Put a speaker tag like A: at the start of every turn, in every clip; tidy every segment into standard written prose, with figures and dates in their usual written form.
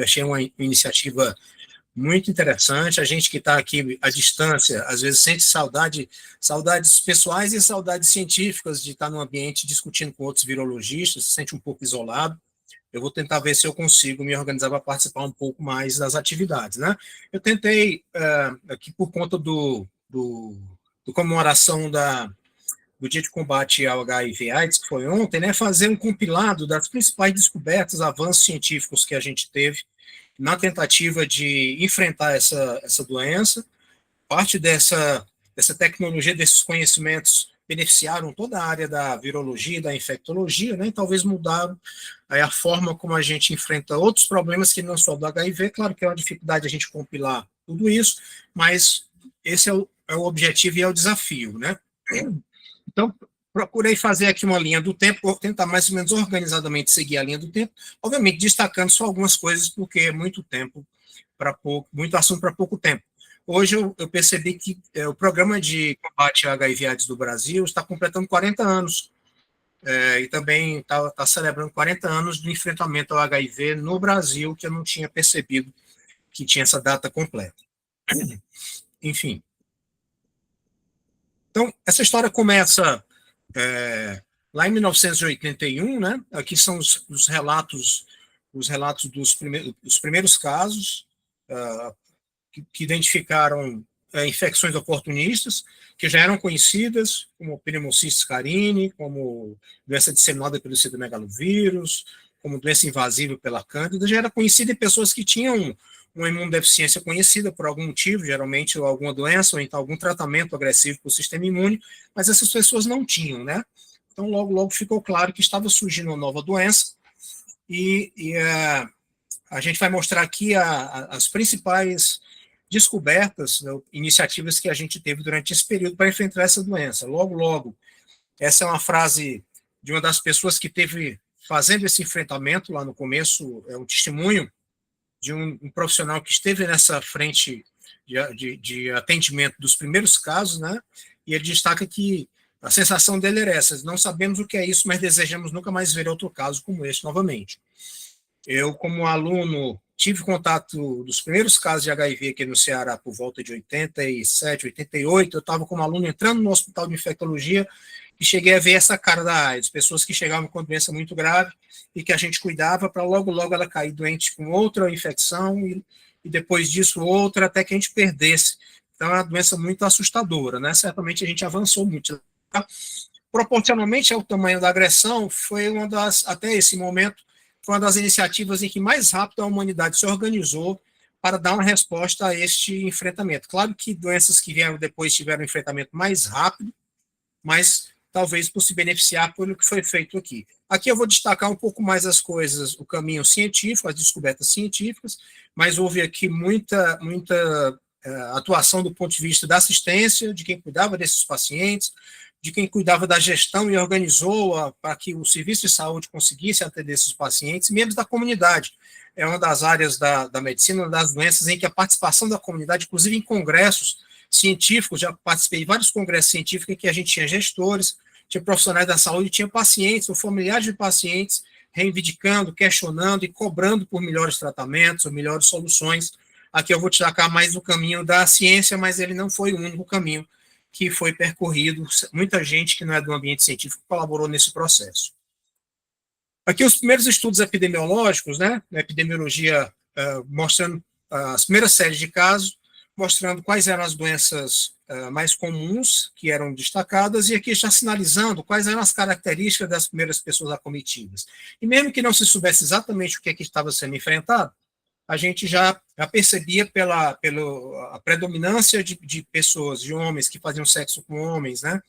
A: achei uma iniciativa muito interessante. A gente que está aqui à distância, às vezes sente saudades pessoais e saudades científicas de estar no ambiente discutindo com outros virologistas, se sente um pouco isolado. Eu vou tentar ver se eu consigo me organizar para participar um pouco mais das atividades, né? Eu tentei, aqui por conta do comemoração do Dia de Combate ao HIV/AIDS, que foi ontem, né, fazer um compilado das principais descobertas, avanços científicos que a gente teve na tentativa de enfrentar essa doença. Parte dessa tecnologia, desses conhecimentos, beneficiaram toda a área da virologia e da infectologia, né, e talvez mudaram a forma como a gente enfrenta outros problemas que não só do HIV. Claro que é uma dificuldade a gente compilar tudo isso, mas esse é o objetivo e é o desafio, né? Então, procurei fazer aqui uma linha do tempo, vou tentar mais ou menos organizadamente seguir a linha do tempo, obviamente destacando só algumas coisas, porque é muito tempo para pouco, muito assunto para pouco tempo. Hoje eu percebi que o programa de combate a HIV/AIDS do Brasil está completando 40 anos, e também está celebrando 40 anos do enfrentamento ao HIV no Brasil, que eu não tinha percebido que tinha essa data completa. Enfim. Então, essa história começa lá em 1981, né? Aqui são os relatos dos primeiros casos que identificaram infecções oportunistas, que já eram conhecidas, como pneumocystis carini, como doença disseminada pelo citomegalovírus, como doença invasiva pela cândida, já era conhecida em pessoas que tinham uma imunodeficiência conhecida por algum motivo, geralmente alguma doença ou então algum tratamento agressivo para o sistema imune, mas essas pessoas não tinham, né? Então, logo ficou claro que estava surgindo uma nova doença e a gente vai mostrar aqui as principais descobertas, né, iniciativas que a gente teve durante esse período para enfrentar essa doença. Logo, essa é uma frase de uma das pessoas que teve fazendo esse enfrentamento lá no começo, é um testemunho de um profissional que esteve nessa frente de atendimento dos primeiros casos, né? E ele destaca que a sensação dele era essa: não sabemos o que é isso, mas desejamos nunca mais ver outro caso como esse novamente. Eu, como aluno, tive contato dos primeiros casos de HIV aqui no Ceará por volta de 87, 88. Eu estava como aluno entrando no hospital de infectologia e cheguei a ver essa cara da AIDS, pessoas que chegavam com doença muito grave e que a gente cuidava para logo ela cair doente com outra infecção e depois disso outra, até que a gente perdesse. Então é uma doença muito assustadora, né? Certamente a gente avançou muito. Proporcionalmente ao tamanho da agressão, foi uma das, até esse momento, foi uma das iniciativas em que mais rápido a humanidade se organizou para dar uma resposta a este enfrentamento. Claro que doenças que vieram depois tiveram um enfrentamento mais rápido, mas talvez por se beneficiar pelo que foi feito aqui. Aqui eu vou destacar um pouco mais as coisas, o caminho científico, as descobertas científicas, mas houve aqui muita atuação do ponto de vista da assistência, de quem cuidava desses pacientes, de quem cuidava da gestão e organizou para que o serviço de saúde conseguisse atender esses pacientes, membros da comunidade. É uma das áreas da medicina, uma das doenças em que a participação da comunidade, inclusive em congressos científicos, já participei de vários congressos científicos em que a gente tinha gestores, tinha profissionais da saúde, tinha pacientes ou familiares de pacientes reivindicando, questionando e cobrando por melhores tratamentos ou melhores soluções. Aqui eu vou destacar mais o caminho da ciência, mas ele não foi o único caminho que foi percorrido. Muita gente que não é do ambiente científico colaborou nesse processo. Aqui os primeiros estudos epidemiológicos, né, na epidemiologia, mostrando as primeiras séries de casos, mostrando quais eram as doenças mais comuns que eram destacadas, e aqui já sinalizando quais eram as características das primeiras pessoas acometidas. E mesmo que não se soubesse exatamente o que estava sendo enfrentado, a gente já percebia pela predominância de pessoas, de homens que faziam sexo com homens, né?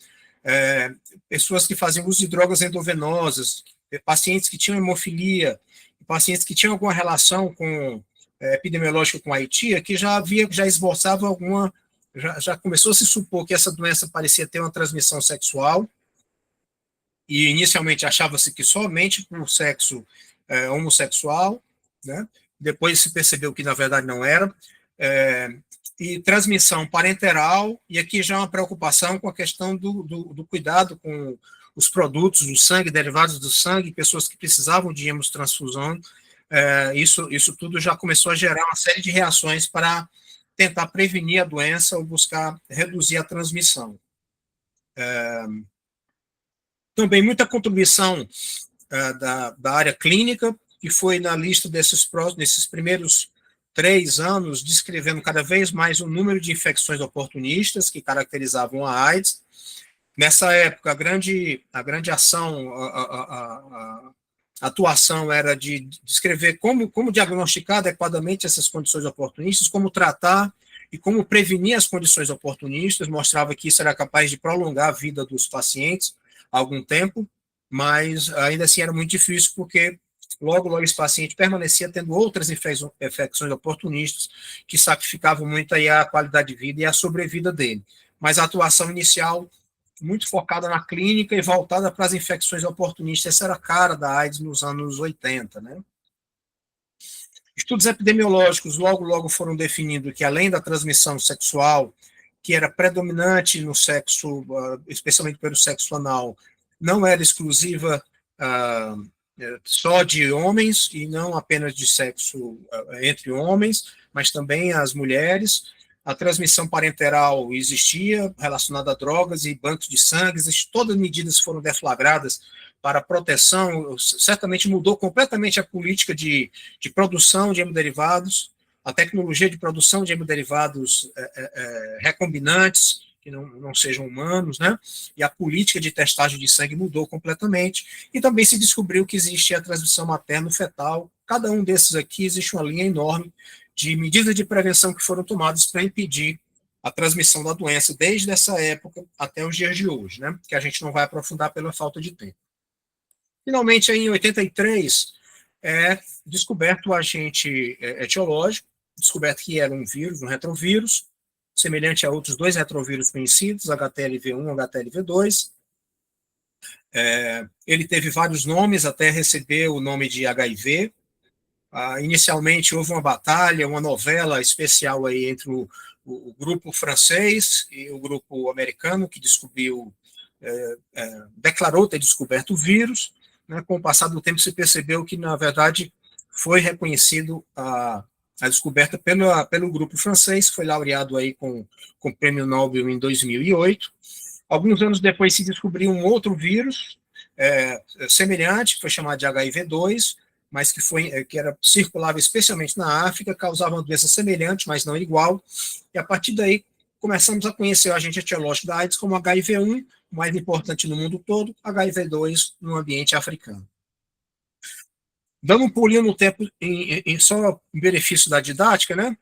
A: Pessoas que faziam uso de drogas endovenosas, pacientes que tinham hemofilia, pacientes que tinham alguma relação com epidemiológica com a Haiti, que já esboçava alguma, já começou a se supor que essa doença parecia ter uma transmissão sexual, e inicialmente achava-se que somente por sexo homossexual, né? Depois se percebeu que na verdade não era, e transmissão parenteral, e aqui já uma preocupação com a questão do cuidado com os produtos do sangue, derivados do sangue, pessoas que precisavam de hemotransfusão Isso tudo já começou a gerar uma série de reações para tentar prevenir a doença ou buscar reduzir a transmissão. Também muita contribuição da área clínica, que foi na lista desses primeiros 3 anos, descrevendo cada vez mais o número de infecções oportunistas que caracterizavam a AIDS. Nessa época, a grande ação, a atuação era de descrever como diagnosticar adequadamente essas condições oportunistas, como tratar e como prevenir as condições oportunistas. Mostrava que isso era capaz de prolongar a vida dos pacientes há algum tempo, mas ainda assim era muito difícil, porque logo esse paciente permanecia tendo outras infecções oportunistas que sacrificavam muito aí a qualidade de vida e a sobrevida dele. Mas a atuação inicial muito focada na clínica e voltada para as infecções oportunistas. Essa era a cara da AIDS nos anos 80, né? Estudos epidemiológicos logo foram definindo que, além da transmissão sexual, que era predominante no sexo, especialmente pelo sexo anal, não era exclusiva só de homens e não apenas de sexo entre homens, mas também as mulheres. A transmissão parenteral existia, relacionada a drogas e bancos de sangue. Todas as medidas foram deflagradas para proteção. Certamente mudou completamente a política de produção de hemoderivados, a tecnologia de produção de hemoderivados recombinantes, que não sejam humanos, né? E a política de testagem de sangue mudou completamente. E também se descobriu que existe a transmissão materno-fetal. Cada um desses aqui existe uma linha enorme de medidas de prevenção que foram tomadas para impedir a transmissão da doença desde essa época até os dias de hoje, né? Que a gente não vai aprofundar pela falta de tempo. Finalmente, aí, em 83, é descoberto o agente etiológico, descoberto que era um vírus, um retrovírus, semelhante a outros 2 retrovírus conhecidos, HTLV1 e HTLV2. Ele teve vários nomes até receber o nome de HIV. Inicialmente houve uma batalha, uma novela especial aí entre o grupo francês e o grupo americano, que declarou ter descoberto o vírus. Né? Com o passar do tempo se percebeu que, na verdade, foi reconhecido a descoberta pelo grupo francês, que foi laureado aí com o Prêmio Nobel em 2008. Alguns anos depois se descobriu um outro vírus semelhante, que foi chamado de HIV-2, mas que era circulava especialmente na África, causava uma doença semelhante, mas não igual, e a partir daí começamos a conhecer o agente etiológico da AIDS como HIV-1, o mais importante no mundo todo, HIV-2 no ambiente africano. Dando um pulinho no tempo, só em benefício da didática, né?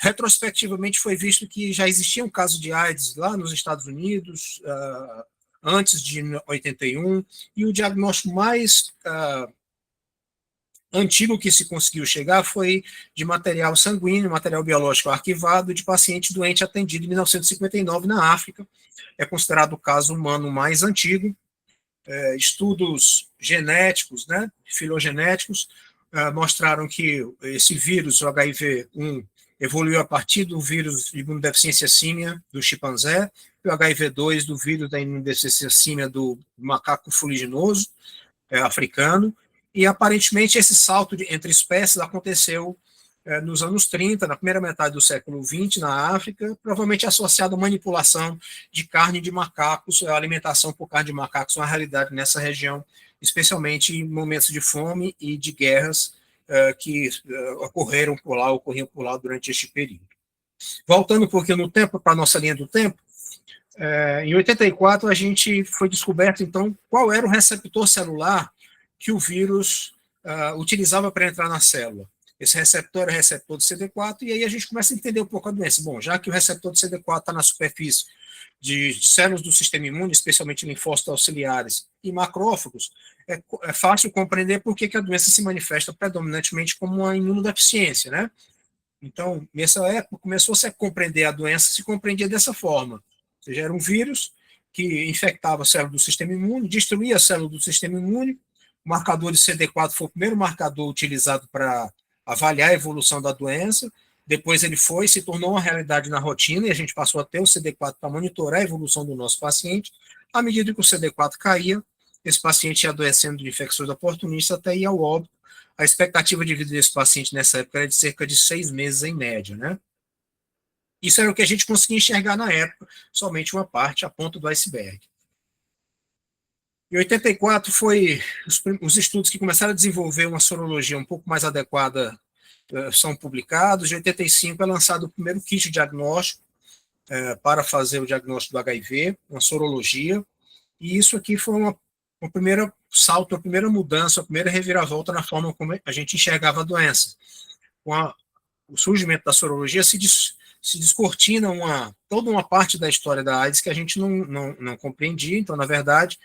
A: Retrospectivamente foi visto que já existia um caso de AIDS lá nos Estados Unidos, antes de 81, e o diagnóstico mais antigo que se conseguiu chegar foi de material sanguíneo, material biológico arquivado de paciente doente atendido em 1959 na África. É considerado o caso humano mais antigo. Estudos genéticos, né, filogenéticos, mostraram que esse vírus, o HIV-1, evoluiu a partir do vírus de imunodeficiência símia do chimpanzé, e o HIV-2 do vírus da imunodeficiência símia do macaco fuliginoso africano. E, aparentemente, esse salto entre espécies aconteceu nos anos 30, na primeira metade do século XX, na África, provavelmente associado à manipulação de carne de macacos, a alimentação por carne de macacos é uma realidade nessa região, especialmente em momentos de fome e de guerras que ocorriam por lá durante este período. Voltando um pouquinho no tempo, para a nossa linha do tempo, em 84 a gente foi descoberto, então, qual era o receptor celular que o vírus utilizava para entrar na célula. Esse receptor é o receptor do CD4, e aí a gente começa a entender um pouco a doença. Bom, já que o receptor do CD4 está na superfície de células do sistema imune, especialmente linfócitos auxiliares e macrófagos, é fácil compreender por que a doença se manifesta predominantemente como uma imunodeficiência, né? Então, nessa época, começou-se a compreender a doença, se compreendia dessa forma. Ou seja, era um vírus que infectava a célula do sistema imune, destruía a célula do sistema imune. O marcador de CD4 foi o primeiro marcador utilizado para avaliar a evolução da doença. Depois ele se tornou uma realidade na rotina, e a gente passou a ter o CD4 para monitorar a evolução do nosso paciente. À medida que o CD4 caía, esse paciente ia adoecendo de infecções oportunistas até ir ao óbito, a expectativa de vida desse paciente nessa época era de cerca de 6 meses em média, né? Isso era o que a gente conseguia enxergar na época, somente uma parte, a ponta do iceberg. Em 84 foi os estudos que começaram a desenvolver uma sorologia um pouco mais adequada são publicados. Em 85 é lançado o primeiro kit diagnóstico para fazer o diagnóstico do HIV, uma sorologia, e isso aqui foi uma primeira salto, a primeira mudança, a primeira reviravolta na forma como a gente enxergava a doença. Com o surgimento da sorologia se descortina toda uma parte da história da AIDS que a gente não compreendia. Então, na verdade,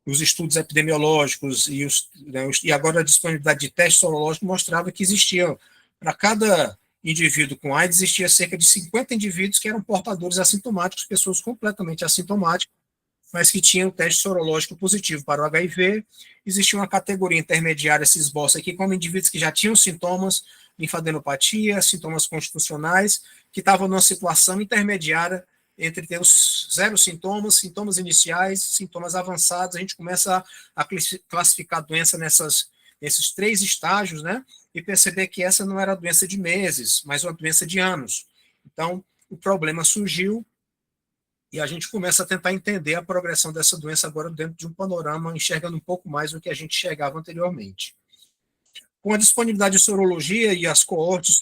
A: os estudos epidemiológicos e agora a disponibilidade de testes sorológicos mostrava que existia, para cada indivíduo com AIDS, existia cerca de 50 indivíduos que eram portadores assintomáticos, pessoas completamente assintomáticas, mas que tinham teste sorológico positivo para o HIV. Existia uma categoria intermediária, se esboça aqui, como indivíduos que já tinham sintomas, linfadenopatia, sintomas constitucionais, que estavam numa situação intermediária entre ter os zero sintomas, sintomas iniciais, sintomas avançados. A gente começa a classificar a doença nesses 3 estágios, né? E perceber que essa não era doença de meses, mas uma doença de anos. Então, o problema surgiu e a gente começa a tentar entender a progressão dessa doença agora dentro de um panorama, enxergando um pouco mais do que a gente enxergava anteriormente. Com a disponibilidade de sorologia e as coortes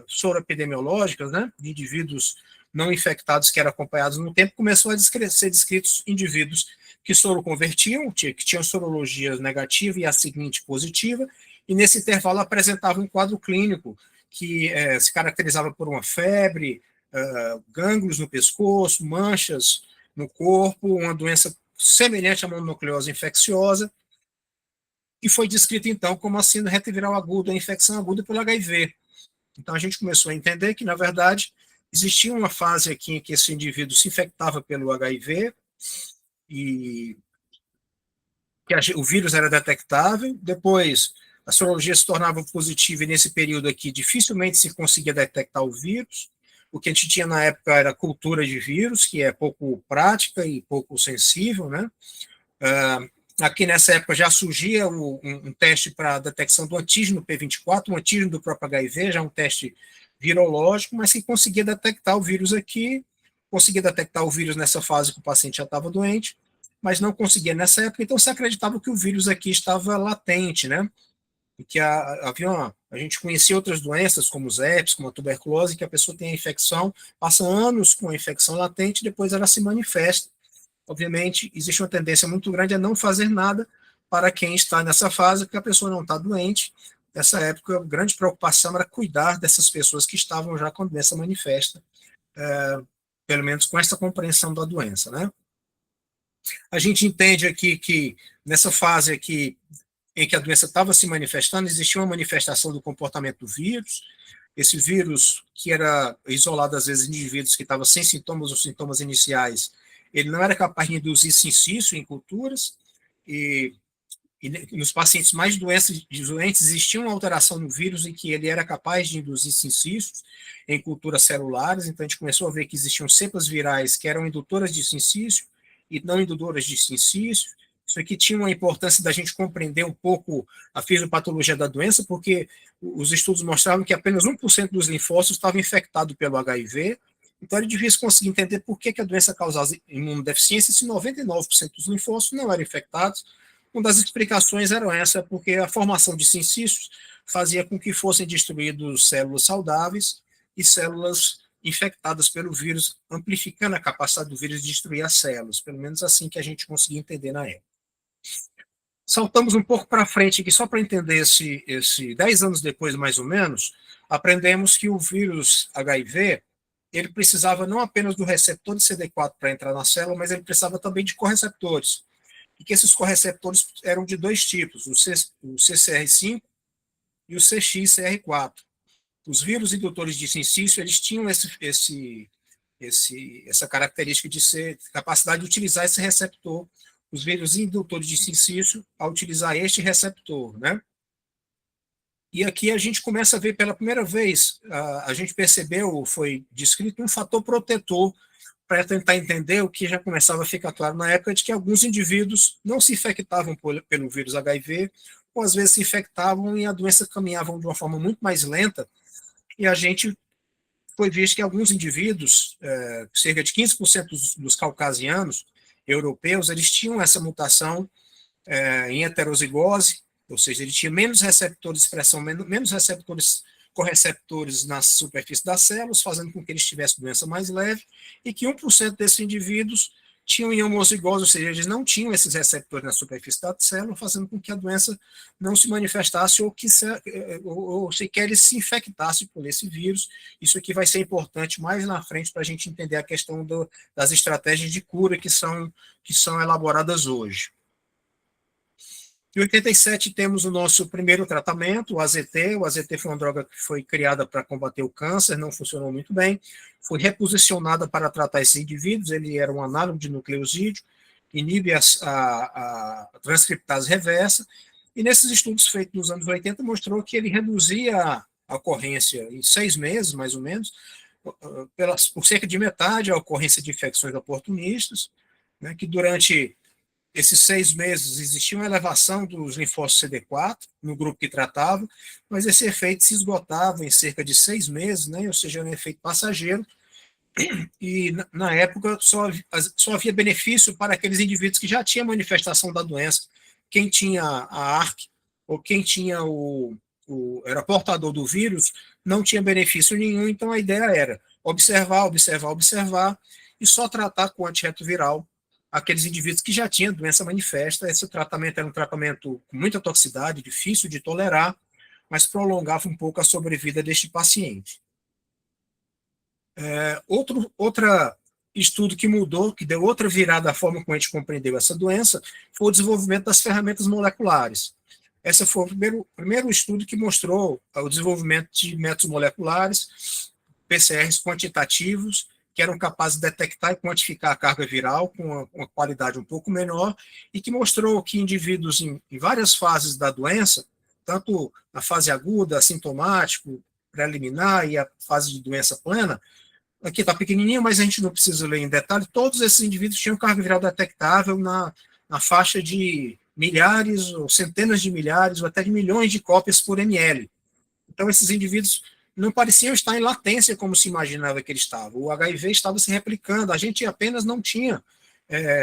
A: soroepidemiológicas, né, de indivíduos não infectados que eram acompanhados no tempo, começou a ser descritos indivíduos que soroconvertiam, que tinham sorologia negativa e a seguinte positiva, e nesse intervalo apresentavam um quadro clínico que se caracterizava por uma febre, gânglios no pescoço, manchas no corpo, uma doença semelhante à mononucleose infecciosa, e foi descrita então como a síndrome retroviral aguda, a infecção aguda pelo HIV. Então a gente começou a entender que, na verdade, existia uma fase aqui em que esse indivíduo se infectava pelo HIV e que o vírus era detectável. Depois, a sorologia se tornava positiva e nesse período aqui dificilmente se conseguia detectar o vírus. O que a gente tinha na época era cultura de vírus, que é pouco prática e pouco sensível, né? Aqui nessa época já surgia um teste para detecção do antígeno P24, um antígeno do próprio HIV, já um teste virológico, mas que conseguia detectar o vírus aqui, conseguia detectar o vírus nessa fase que o paciente já estava doente, mas não conseguia nessa época, então se acreditava que o vírus aqui estava latente, né? E que a gente conhecia outras doenças, como os herpes, como a tuberculose, que a pessoa tem a infecção, passa anos com a infecção latente, depois ela se manifesta. Obviamente, existe uma tendência muito grande a não fazer nada para quem está nessa fase, porque a pessoa não está doente. Nessa época, a grande preocupação era cuidar dessas pessoas que estavam já com a doença manifesta, pelo menos com essa compreensão da doença, né? A gente entende aqui que nessa fase aqui, em que a doença estava se manifestando, existia uma manifestação do comportamento do vírus. Esse vírus, que era isolado às vezes em indivíduos que estavam sem sintomas ou sintomas iniciais, ele não era capaz de induzir cincício em culturas, e nos pacientes mais doentes existia uma alteração no vírus em que ele era capaz de induzir cincícios em culturas celulares. Então a gente começou a ver que existiam cepas virais que eram indutoras de cincício e não indutoras de cincício. Isso aqui tinha uma importância da gente compreender um pouco a fisiopatologia da doença, porque os estudos mostravam que apenas 1% dos linfócitos estavam infectados pelo HIV. Então, ele devia conseguir entender por que a doença causava imunodeficiência se 99% dos linfócitos não eram infectados. Uma das explicações era essa, porque a formação de cincícios fazia com que fossem destruídas células saudáveis e células infectadas pelo vírus, amplificando a capacidade do vírus de destruir as células, pelo menos assim que a gente conseguia entender na época. Saltamos um pouco para frente aqui, só para entender esse 10 anos depois, mais ou menos, aprendemos que o vírus HIV, ele precisava não apenas do receptor de CD4 para entrar na célula, mas ele precisava também de correceptores. E que esses correceptores eram de 2 tipos, o CCR5 e o CXCR4. Os vírus indutores de cincício, eles tinham essa característica de capacidade de utilizar esse receptor. Os vírus indutores de cincício a utilizar este receptor, né? E aqui a gente começa a ver pela primeira vez, a gente percebeu, foi descrito um fator protetor para tentar entender o que já começava a ficar claro na época, de que alguns indivíduos não se infectavam pelo vírus HIV, ou às vezes se infectavam e a doença caminhava de uma forma muito mais lenta, e a gente foi visto que alguns indivíduos, cerca de 15% dos caucasianos europeus, eles tinham essa mutação em heterozigose, ou seja, ele tinha menos receptores de expressão, menos receptores correceptores na superfície das células, fazendo com que eles tivessem doença mais leve, e que 1% desses indivíduos tinham em homozigose, ou seja, eles não tinham esses receptores na superfície da célula, fazendo com que a doença não se manifestasse ou sequer eles se infectasse por esse vírus. Isso aqui vai ser importante mais na frente para a gente entender a questão das estratégias de cura que são elaboradas hoje. Em 87 temos o nosso primeiro tratamento, o AZT. O AZT foi uma droga que foi criada para combater o câncer, não funcionou muito bem. Foi reposicionada para tratar esses indivíduos, ele era um análogo de nucleosídeo, inibe a transcriptase reversa, e nesses estudos feitos nos anos 80 mostrou que ele reduzia a ocorrência em 6 meses, mais ou menos, por cerca de metade a ocorrência de infecções oportunistas, né, que durante esses 6 meses existia uma elevação dos linfócitos CD4 no grupo que tratava, mas esse efeito se esgotava em cerca de 6 meses, né, ou seja, um efeito passageiro, e na época só havia benefício para aqueles indivíduos que já tinham manifestação da doença. Quem tinha a ARC ou quem tinha era portador do vírus não tinha benefício nenhum, então a ideia era observar e só tratar com antirretroviral aqueles indivíduos que já tinham doença manifesta. Esse tratamento era um tratamento com muita toxicidade, difícil de tolerar, mas prolongava um pouco a sobrevida deste paciente. Outro estudo que mudou, que deu outra virada à forma como a gente compreendeu essa doença, foi o desenvolvimento das ferramentas moleculares. Esse foi o primeiro estudo que mostrou o desenvolvimento de métodos moleculares, PCRs quantitativos, que eram capazes de detectar e quantificar a carga viral com uma qualidade um pouco menor, e que mostrou que indivíduos em várias fases da doença, tanto na fase aguda, assintomático, preliminar e a fase de doença plena, aqui está pequenininho, mas a gente não precisa ler em detalhe, todos esses indivíduos tinham carga viral detectável na faixa de milhares ou centenas de milhares ou até de milhões de cópias por ml. Então, esses indivíduos não pareciam estar em latência como se imaginava que ele estava. O HIV estava se replicando, a gente apenas não tinha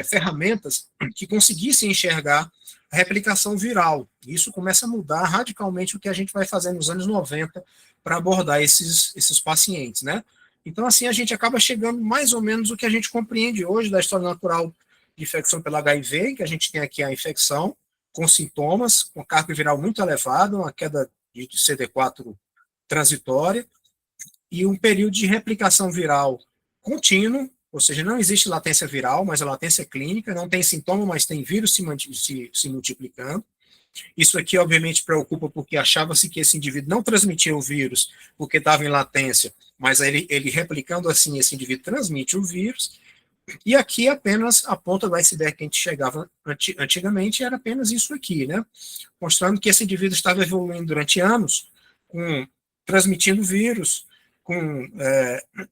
A: ferramentas que conseguissem enxergar a replicação viral. Isso começa a mudar radicalmente o que a gente vai fazer nos anos 90 para abordar esses pacientes, né? Então, assim, a gente acaba chegando mais ou menos o que a gente compreende hoje da história natural de infecção pelo HIV, que a gente tem aqui a infecção com sintomas, com carga viral muito elevada, uma queda de CD4 transitória, e um período de replicação viral contínuo, ou seja, não existe latência viral, mas a latência clínica, não tem sintoma, mas tem vírus se multiplicando. Isso aqui, obviamente, preocupa porque achava-se que esse indivíduo não transmitia o vírus porque estava em latência, mas ele replicando assim, esse indivíduo transmite o vírus. E aqui apenas a ponta do iceberg que a gente chegava antigamente era apenas isso aqui, né? Mostrando que esse indivíduo estava evoluindo durante anos, transmitindo vírus, com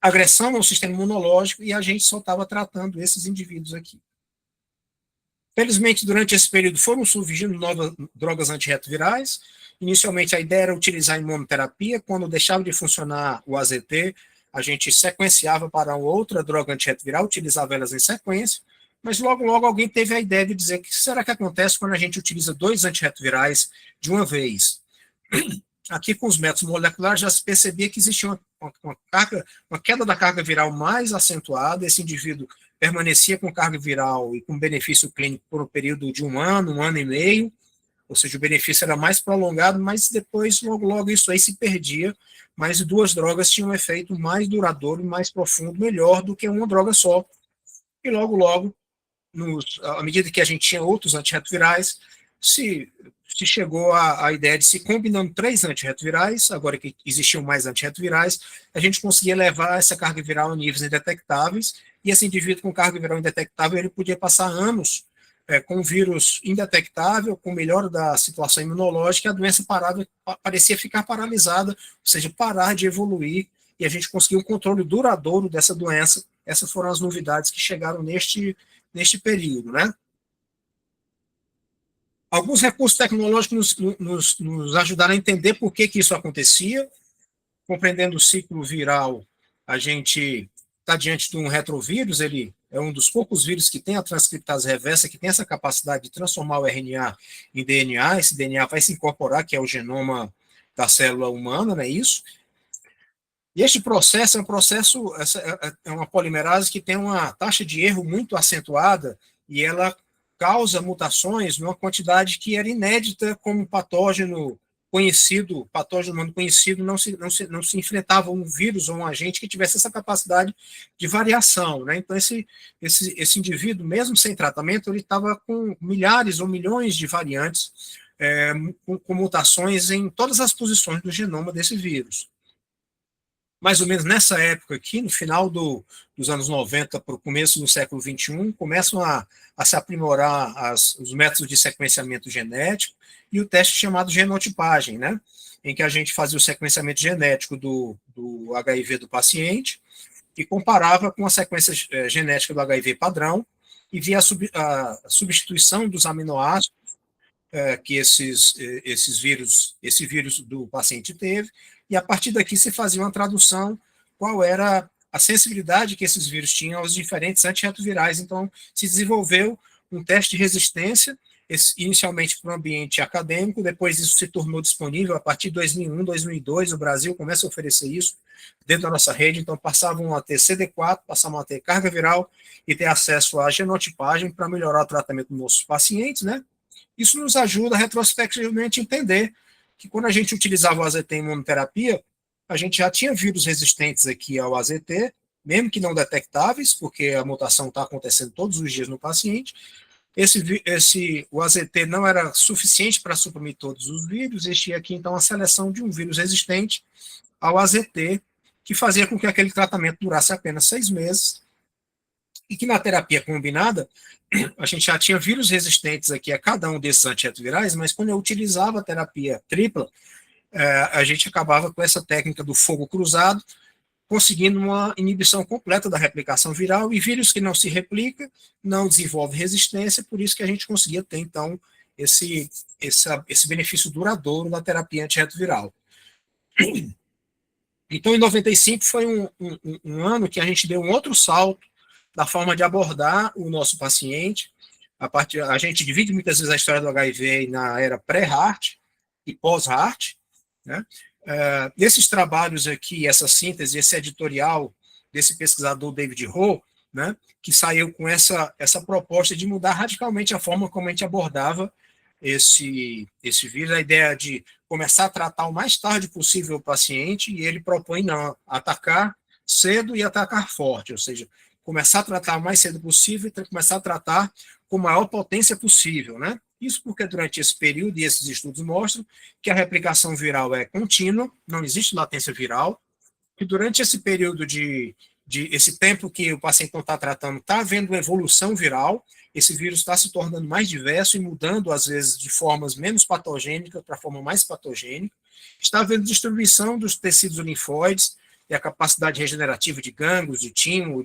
A: agressão ao sistema imunológico, e a gente só estava tratando esses indivíduos aqui. Felizmente, durante esse período foram surgindo novas drogas antirretrovirais. Inicialmente, a ideia era utilizar imunoterapia. Quando deixava de funcionar o AZT, a gente sequenciava para outra droga antirretroviral, utilizava elas em sequência, mas logo alguém teve a ideia de dizer que será que acontece quando a gente utiliza 2 antirretrovirais de uma vez? Aqui com os métodos moleculares já se percebia que existia uma queda da carga viral mais acentuada. Esse indivíduo permanecia com carga viral e com benefício clínico por um período de um ano e meio, ou seja, o benefício era mais prolongado, mas depois, logo isso aí se perdia, mas 2 drogas tinham um efeito mais duradouro e mais profundo, melhor do que uma droga só. E logo, à medida que a gente tinha outros antirretrovirais, se chegou à ideia de se combinando 3 antirretrovirais, agora que existiam mais antirretrovirais, a gente conseguia levar essa carga viral a níveis indetectáveis, e esse indivíduo com carga viral indetectável, ele podia passar anos com vírus indetectável, com melhora da situação imunológica, a doença parecia ficar paralisada, ou seja, parar de evoluir, e a gente conseguiu um controle duradouro dessa doença. Essas foram as novidades que chegaram neste período, né? Alguns recursos tecnológicos nos ajudaram a entender por que isso acontecia. Compreendendo o ciclo viral, a gente está diante de um retrovírus, ele é um dos poucos vírus que tem a transcriptase reversa, que tem essa capacidade de transformar o RNA em DNA, esse DNA vai se incorporar, que é o genoma da célula humana, não é isso? E este processo é uma polimerase que tem uma taxa de erro muito acentuada e ela causa mutações numa quantidade que era inédita como patógeno conhecido, patógeno humano conhecido, não se enfrentava um vírus ou um agente que tivesse essa capacidade de variação, né? Então, esse indivíduo, mesmo sem tratamento, ele estava com milhares ou milhões de variantes, com mutações em todas as posições do genoma desse vírus. Mais ou menos nessa época aqui, no final dos anos 90 para o começo do século 21, começam a se aprimorar os métodos de sequenciamento genético e o teste chamado genotipagem, né? Em que a gente fazia o sequenciamento genético do HIV do paciente e comparava com a sequência genética do HIV padrão e via a substituição dos aminoácidos que esse vírus do paciente teve, e a partir daqui se fazia uma tradução qual era a sensibilidade que esses vírus tinham aos diferentes antirretrovirais. Então, se desenvolveu um teste de resistência, inicialmente para o ambiente acadêmico, depois isso se tornou disponível a partir de 2001, 2002, o Brasil começa a oferecer isso dentro da nossa rede, então passavam a ter CD4, passavam a ter carga viral e ter acesso à genotipagem para melhorar o tratamento dos nossos pacientes, né? Isso nos ajuda retrospectivamente a entender que quando a gente utilizava o AZT em imunoterapia, a gente já tinha vírus resistentes aqui ao AZT, mesmo que não detectáveis, porque a mutação está acontecendo todos os dias no paciente. O AZT não era suficiente para suprimir todos os vírus, existia aqui então a seleção de um vírus resistente ao AZT, que fazia com que aquele tratamento durasse apenas 6 meses, e que na terapia combinada, a gente já tinha vírus resistentes aqui a cada um desses antirretrovirais, mas quando eu utilizava a terapia tripla, a gente acabava com essa técnica do fogo cruzado, conseguindo uma inibição completa da replicação viral, e vírus que não se replica, não desenvolve resistência, por isso que a gente conseguia ter, então, esse benefício duradouro na terapia antirretroviral. Então, em 95 foi um ano que a gente deu um outro salto da forma de abordar o nosso paciente. A gente divide muitas vezes a história do HIV na era pré-HAART e pós-HAART, né? Nesses trabalhos aqui, essa síntese, esse editorial desse pesquisador David Ho, né, que saiu com essa proposta de mudar radicalmente a forma como a gente abordava esse vírus, a ideia de começar a tratar o mais tarde possível o paciente, e ele propõe não, atacar cedo e atacar forte, ou seja, começar a tratar o mais cedo possível e começar a tratar com a maior potência possível, né? Isso porque durante esse período, e esses estudos mostram, que a replicação viral é contínua, não existe latência viral, e durante esse período esse tempo que o paciente não está tratando, está havendo evolução viral, esse vírus está se tornando mais diverso e mudando, às vezes, de formas menos patogênicas para forma mais patogênica, está havendo distribuição dos tecidos linfóides, e a capacidade regenerativa de gânglios, de timo,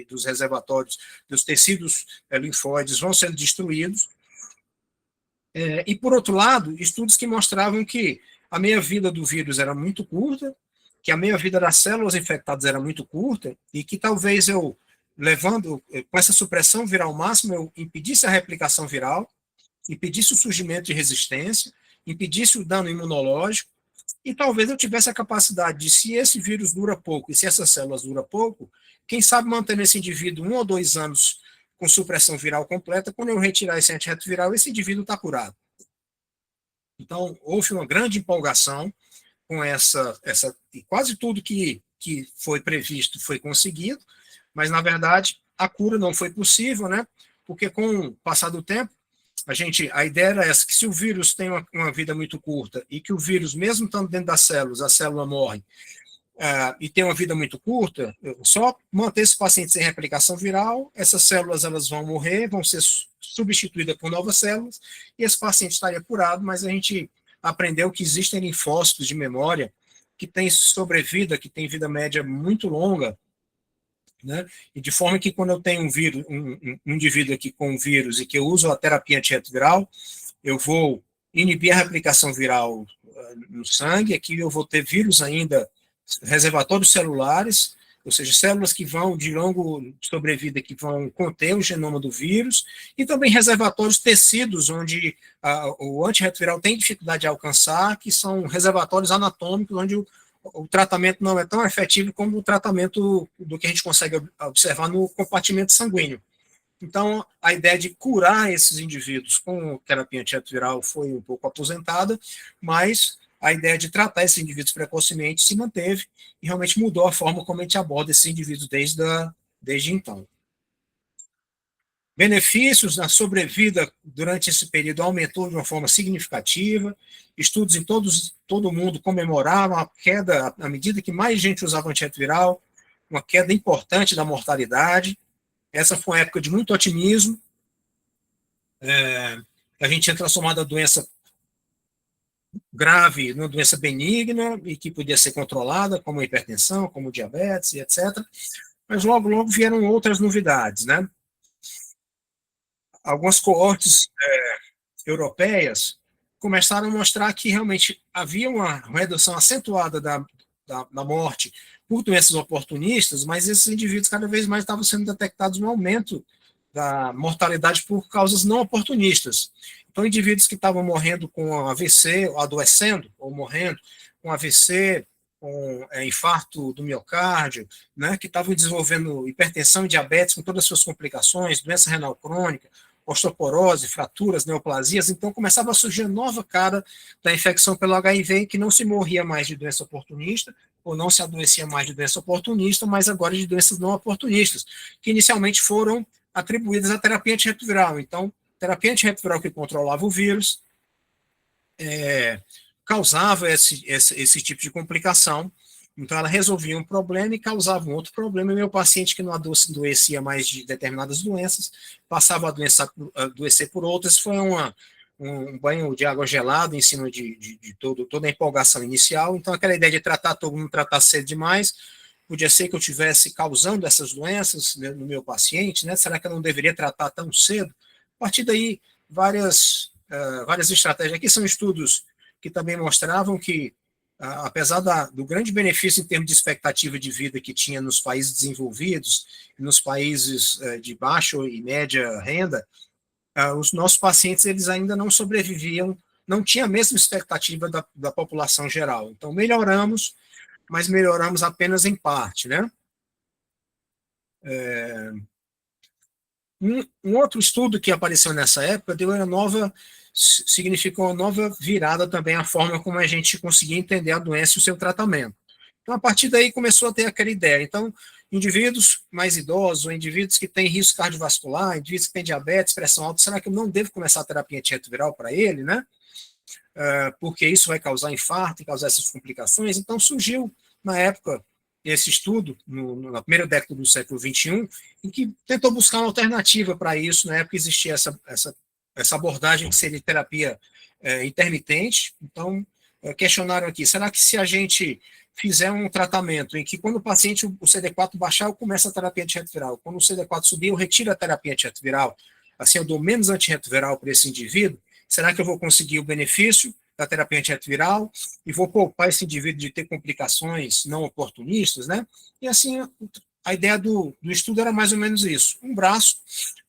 A: dos reservatórios, dos tecidos linfóides vão sendo destruídos. E, por outro lado, estudos que mostravam que a meia-vida do vírus era muito curta, que a meia-vida das células infectadas era muito curta, e que talvez eu, com essa supressão viral máxima, eu impedisse a replicação viral, impedisse o surgimento de resistência, impedisse o dano imunológico, e talvez eu tivesse a capacidade de, se esse vírus dura pouco e se essas células duram pouco, quem sabe manter esse indivíduo 1 ou 2 anos com supressão viral completa, quando eu retirar esse antirretroviral, esse indivíduo está curado. Então, houve uma grande empolgação com e quase tudo que foi previsto foi conseguido, mas, na verdade, a cura não foi possível, né? Porque com o passar do tempo, a ideia era essa, que se o vírus tem uma vida muito curta e que o vírus, mesmo estando dentro das células, a célula morre e tem uma vida muito curta, só manter esse paciente sem replicação viral, essas células elas vão morrer, vão ser substituídas por novas células e esse paciente estaria curado, mas a gente aprendeu que existem linfócitos de memória que têm sobrevida, que têm vida média muito longa, né? E de forma que quando eu tenho um indivíduo aqui com um vírus e que eu uso a terapia antirretroviral, eu vou inibir a replicação viral no sangue, aqui eu vou ter vírus ainda, reservatórios celulares, ou seja, células que vão de longo sobrevida, que vão conter o genoma do vírus, e também reservatórios tecidos, onde o antirretroviral tem dificuldade de alcançar, que são reservatórios anatômicos, onde o tratamento não é tão efetivo como o tratamento do que a gente consegue observar no compartimento sanguíneo. Então, a ideia de curar esses indivíduos com terapia antirretroviral foi um pouco aposentada, mas a ideia de tratar esses indivíduos precocemente se manteve e realmente mudou a forma como a gente aborda esses indivíduos desde então. Benefícios na sobrevida durante esse período aumentou de uma forma significativa. Estudos em todo o mundo comemoraram a queda, à medida que mais gente usava antirretroviral, uma queda importante da mortalidade. Essa foi uma época de muito otimismo. A gente tinha transformado a doença grave numa doença benigna e que podia ser controlada, como a hipertensão, como diabetes, etc. Mas logo, logo vieram outras novidades, né? Algumas coortes europeias começaram a mostrar que realmente havia uma redução acentuada da morte por doenças oportunistas, mas esses indivíduos cada vez mais estavam sendo detectados um aumento da mortalidade por causas não oportunistas. Então, indivíduos que estavam morrendo com AVC, adoecendo ou morrendo com AVC, com infarto do miocárdio, né, que estavam desenvolvendo hipertensão e diabetes com todas as suas complicações, doença renal crônica, osteoporose, fraturas, neoplasias, então começava a surgir nova cara da infecção pelo HIV, que não se morria mais de doença oportunista, ou não se adoecia mais de doença oportunista, mas agora de doenças não oportunistas, que inicialmente foram atribuídas à terapia antirretroviral. Então, terapia antirretroviral que controlava o vírus, causava esse tipo de complicação. Então, ela resolvia um problema e causava um outro problema, e meu paciente que não adoecia mais de determinadas doenças, passava a adoecer por outras. Foi um banho de água gelada em cima de toda a empolgação inicial. Então, aquela ideia de tratar todo mundo, tratar cedo demais, podia ser que eu estivesse causando essas doenças, né, no meu paciente, né? Será que eu não deveria tratar tão cedo? A partir daí, várias estratégias. Aqui são estudos que também mostravam que, apesar do grande benefício em termos de expectativa de vida que tinha nos países desenvolvidos, nos países de baixa e média renda, os nossos pacientes eles ainda não sobreviviam, não tinha a mesma expectativa da população geral. Então, melhoramos, mas melhoramos apenas em parte, né? Um outro estudo que apareceu nessa época significou uma nova virada também à forma como a gente conseguia entender a doença e o seu tratamento. Então, a partir daí, começou a ter aquela ideia. Então, indivíduos mais idosos, ou indivíduos que têm risco cardiovascular, indivíduos que têm diabetes, pressão alta, será que eu não devo começar a terapia antirretroviral para ele, né? Porque isso vai causar infarto e causar essas complicações. Então, surgiu, na época, esse estudo, na primeira década do século XXI, em que tentou buscar uma alternativa para isso. Na época existia essa abordagem que seria terapia intermitente. Então, questionaram aqui, será que se a gente fizer um tratamento em que quando o paciente, o CD4 baixar, eu começo a terapia antirretroviral, quando o CD4 subir, eu retiro a terapia antirretroviral, assim eu dou menos antirretroviral para esse indivíduo, será que eu vou conseguir o benefício da terapia antirretroviral e vou poupar esse indivíduo de ter complicações não oportunistas, né? E assim, a ideia do estudo era mais ou menos isso. Um braço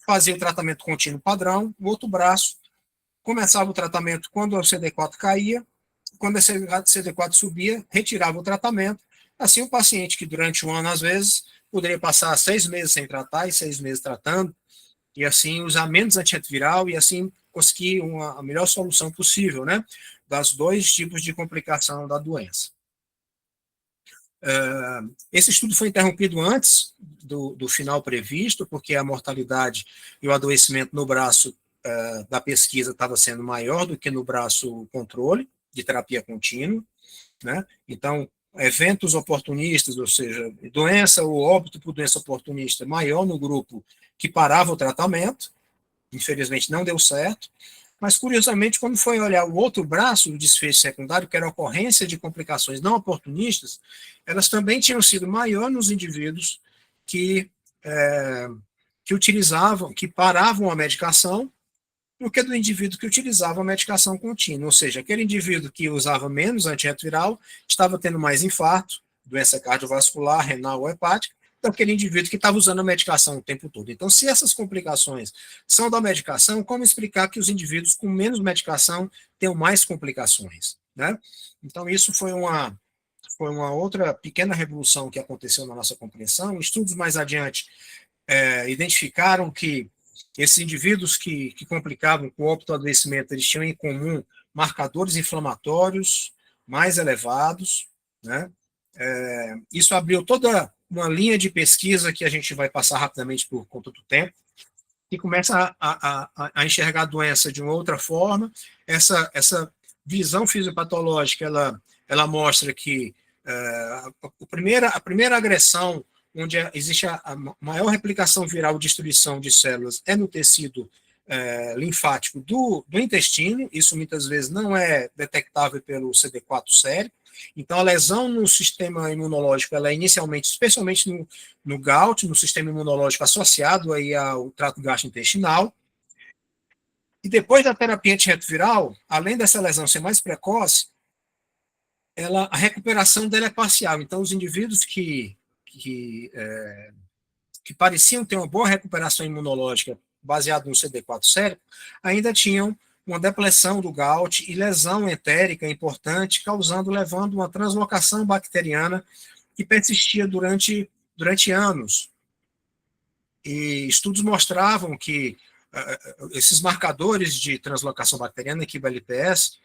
A: fazia o tratamento contínuo padrão, o outro braço começava o tratamento quando o CD4 caía, quando o CD4 subia, retirava o tratamento. Assim, o paciente que durante um ano, às vezes, poderia passar 6 meses sem tratar e 6 meses tratando, e assim usar menos antirretroviral e assim conseguir a melhor solução possível, né, das dois tipos de complicação da doença. Esse estudo foi interrompido antes do final previsto, porque a mortalidade e o adoecimento no braço da pesquisa estava sendo maior do que no braço controle de terapia contínua, né? Então, eventos oportunistas, ou seja, doença ou óbito por doença oportunista maior no grupo que parava o tratamento, infelizmente não deu certo, mas curiosamente, quando foi olhar o outro braço do desfecho secundário, que era a ocorrência de complicações não oportunistas, elas também tinham sido maior nos indivíduos que utilizavam, que paravam a medicação do que do indivíduo que utilizava a medicação contínua, ou seja, aquele indivíduo que usava menos antirretroviral estava tendo mais infarto, doença cardiovascular, renal ou hepática, do que aquele indivíduo que estava usando a medicação o tempo todo. Então, se essas complicações são da medicação, como explicar que os indivíduos com menos medicação tenham mais complicações, né? Então, isso foi uma outra pequena revolução que aconteceu na nossa compreensão. Estudos mais adiante identificaram que esses indivíduos que complicavam com o optoadoecimento, eles tinham em comum marcadores inflamatórios mais elevados, né? Isso abriu toda uma linha de pesquisa que a gente vai passar rapidamente por conta do tempo, que começa a enxergar a doença de uma outra forma. Essa visão fisiopatológica, ela mostra que a primeira agressão onde existe a maior replicação viral e destruição de células é no tecido linfático do intestino. Isso muitas vezes não é detectável pelo CD4 sério. Então, a lesão no sistema imunológico, ela é inicialmente, especialmente no GAUT, no sistema imunológico associado aí ao trato gastrointestinal. E depois da terapia antirretroviral, além dessa lesão ser mais precoce, a recuperação dela é parcial. Então, os indivíduos que pareciam ter uma boa recuperação imunológica baseada no CD4 sério, ainda tinham uma depressão do GAUT e lesão entérica importante, levando uma translocação bacteriana que persistia durante anos. E estudos mostravam que esses marcadores de translocação bacteriana, que o LPS,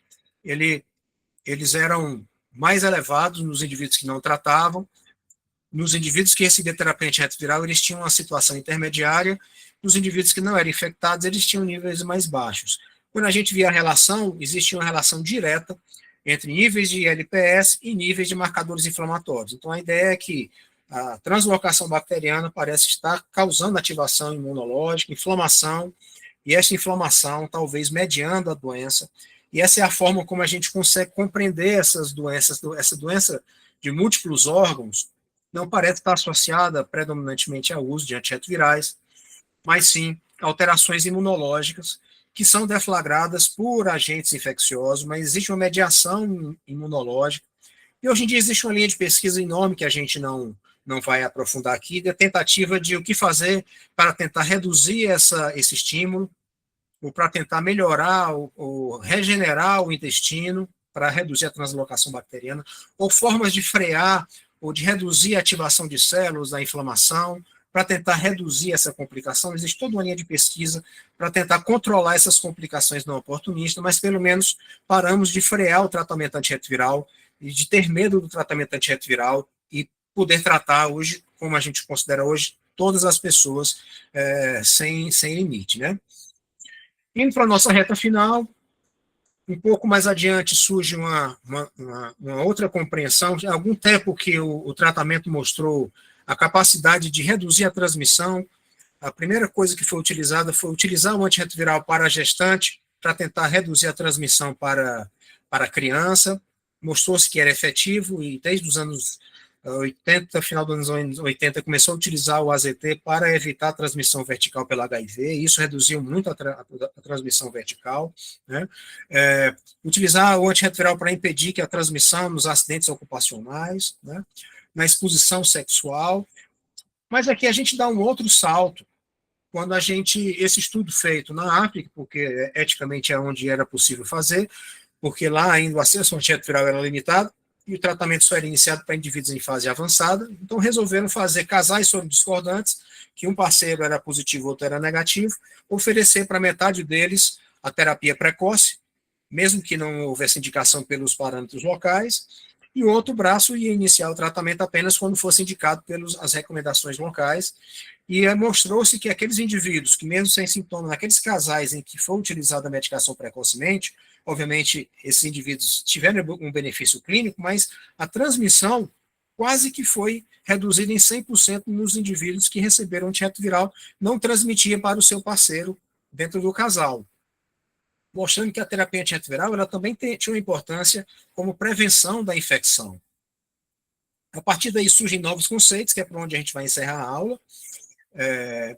A: eles eram mais elevados nos indivíduos que não tratavam. Nos indivíduos que recebiam terapia antirretroviral, eles tinham uma situação intermediária. Nos indivíduos que não eram infectados, eles tinham níveis mais baixos. Quando a gente via a relação, existia uma relação direta entre níveis de LPS e níveis de marcadores inflamatórios. Então, a ideia é que a translocação bacteriana parece estar causando ativação imunológica, inflamação, e essa inflamação talvez mediando a doença. E essa é a forma como a gente consegue compreender essas doenças, essa doença de múltiplos órgãos, não parece estar associada predominantemente ao uso de antirretrovirais, mas sim alterações imunológicas que são deflagradas por agentes infecciosos, mas existe uma mediação imunológica. E hoje em dia existe uma linha de pesquisa enorme que a gente não vai aprofundar aqui, da tentativa de o que fazer para tentar reduzir esse estímulo, ou para tentar melhorar ou regenerar o intestino, para reduzir a translocação bacteriana, ou formas de frear ou de reduzir a ativação de células, da inflamação, para tentar reduzir essa complicação. Existe toda uma linha de pesquisa para tentar controlar essas complicações não oportunistas, mas pelo menos paramos de frear o tratamento antirretroviral e de ter medo do tratamento antirretroviral e poder tratar hoje, como a gente considera hoje, todas as pessoas sem limite, né? Indo para a nossa reta final, um pouco mais adiante surge uma outra compreensão. Há algum tempo que o tratamento mostrou a capacidade de reduzir a transmissão. A primeira coisa que foi utilizada foi utilizar o antirretroviral para a gestante, para tentar reduzir a transmissão para a criança. Mostrou-se que era efetivo e desde os anos 80, final dos anos 80, começou a utilizar o AZT para evitar a transmissão vertical pelo HIV, e isso reduziu muito a transmissão vertical, né? Utilizar o antirretroviral para impedir que a transmissão nos acidentes ocupacionais, né? Na exposição sexual, mas aqui a gente dá um outro salto, quando esse estudo feito na África, porque eticamente é onde era possível fazer, porque lá ainda o acesso ao antirretroviral era limitado, e o tratamento só era iniciado para indivíduos em fase avançada, então resolveram fazer casais sorodiscordantes, que um parceiro era positivo, outro era negativo, oferecer para metade deles a terapia precoce, mesmo que não houvesse indicação pelos parâmetros locais, e o outro braço ia iniciar o tratamento apenas quando fosse indicado pelas recomendações locais, e mostrou-se que aqueles indivíduos que, mesmo sem sintomas, naqueles casais em que foi utilizada a medicação precocemente, obviamente, esses indivíduos tiveram um benefício clínico, mas a transmissão quase que foi reduzida em 100% nos indivíduos que receberam antirretroviral, não transmitia para o seu parceiro dentro do casal, mostrando que a terapia antirretroviral ela também tinha uma importância como prevenção da infecção. A partir daí surgem novos conceitos, que é para onde a gente vai encerrar a aula.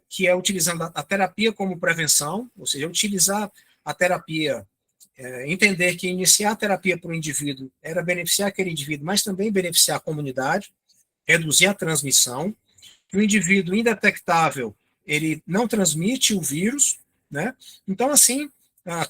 A: que é utilizando a terapia como prevenção, ou seja, utilizar a terapia, entender que iniciar a terapia para o indivíduo era beneficiar aquele indivíduo, mas também beneficiar a comunidade, reduzir a transmissão, que o indivíduo indetectável, ele não transmite o vírus, né? Então, assim,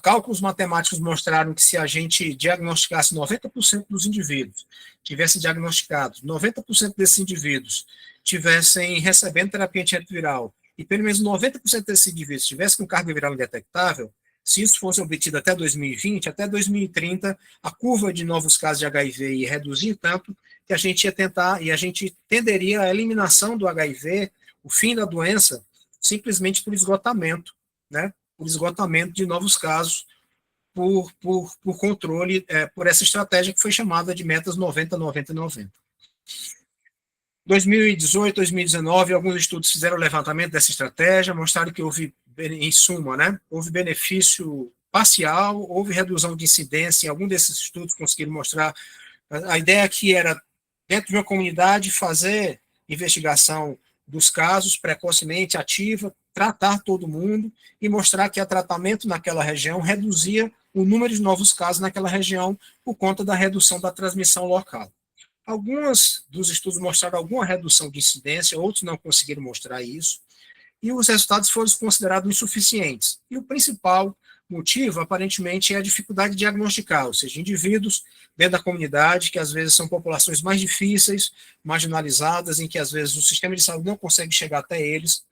A: cálculos matemáticos mostraram que se a gente diagnosticasse 90% dos indivíduos, tivessem diagnosticados, 90% desses indivíduos tivessem recebendo terapia antirretroviral, e pelo menos 90% desses indivíduos tivessem com carga viral indetectável, se isso fosse obtido até 2020, até 2030, a curva de novos casos de HIV ia reduzir tanto que a gente ia tentar, e a gente tenderia à eliminação do HIV, o fim da doença, simplesmente por esgotamento, né? Por esgotamento de novos casos, por controle, por essa estratégia que foi chamada de metas 90-90-90. 2018, 2019, alguns estudos fizeram o levantamento dessa estratégia, mostraram que houve, em suma, né, houve benefício parcial, houve redução de incidência, em algum desses estudos conseguiram mostrar. A ideia aqui era, dentro de uma comunidade, fazer investigação dos casos precocemente, ativa, tratar todo mundo e mostrar que o tratamento naquela região reduzia o número de novos casos naquela região por conta da redução da transmissão local. Alguns dos estudos mostraram alguma redução de incidência, outros não conseguiram mostrar isso, e os resultados foram considerados insuficientes. E o principal motivo, aparentemente, é a dificuldade de diagnosticar, ou seja, indivíduos dentro da comunidade, que às vezes são populações mais difíceis, marginalizadas, em que às vezes o sistema de saúde não consegue chegar até eles,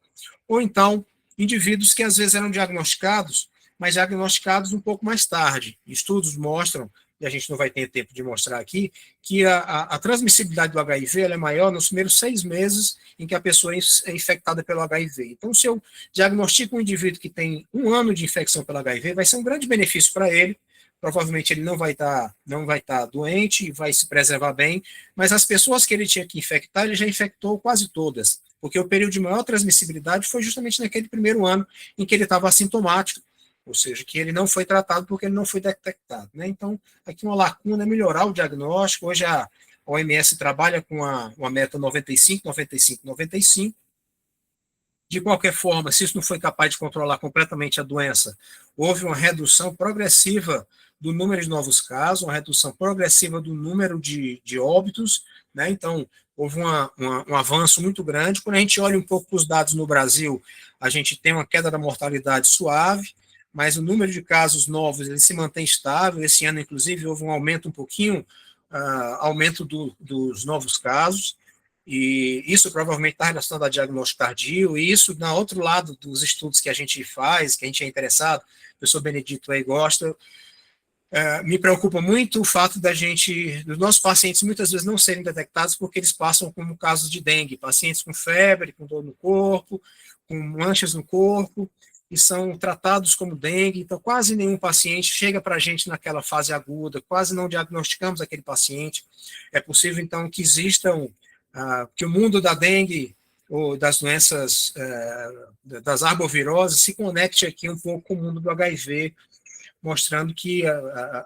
A: ou então indivíduos que às vezes eram diagnosticados, mas diagnosticados um pouco mais tarde. Estudos mostram, e a gente não vai ter tempo de mostrar aqui, que a transmissibilidade do HIV ela é maior nos primeiros 6 meses em que a pessoa é infectada pelo HIV. Então, se eu diagnostico um indivíduo que tem 1 ano de infecção pelo HIV, vai ser um grande benefício para ele. Provavelmente ele não vai estar doente, vai se preservar bem, mas as pessoas que ele tinha que infectar, ele já infectou quase todas, porque o período de maior transmissibilidade foi justamente naquele primeiro ano em que ele estava assintomático, ou seja, que ele não foi tratado porque ele não foi detectado, né? Então, aqui uma lacuna é melhorar o diagnóstico. Hoje a OMS trabalha com uma meta 95, 95, 95. De qualquer forma, se isso não foi capaz de controlar completamente a doença, houve uma redução progressiva do número de novos casos, uma redução progressiva do número de óbitos, né? Então, houve um avanço muito grande. Quando a gente olha um pouco para os dados no Brasil, a gente tem uma queda da mortalidade suave, mas o número de casos novos ele se mantém estável. Esse ano, inclusive, houve um aumento um pouquinho, aumento dos novos casos, e isso provavelmente está relacionado a diagnóstico tardio, e isso, na outro lado dos estudos que a gente faz, que a gente é interessado, o professor Benedito aí gosta, me preocupa muito o fato dos nossos pacientes muitas vezes não serem detectados porque eles passam como casos de dengue, pacientes com febre, com dor no corpo, com manchas no corpo, e são tratados como dengue. Então quase nenhum paciente chega para a gente naquela fase aguda, quase não diagnosticamos aquele paciente. É possível, então, que existam, que o mundo da dengue ou das doenças, das arboviroses, se conecte aqui um pouco com o mundo do HIV, mostrando que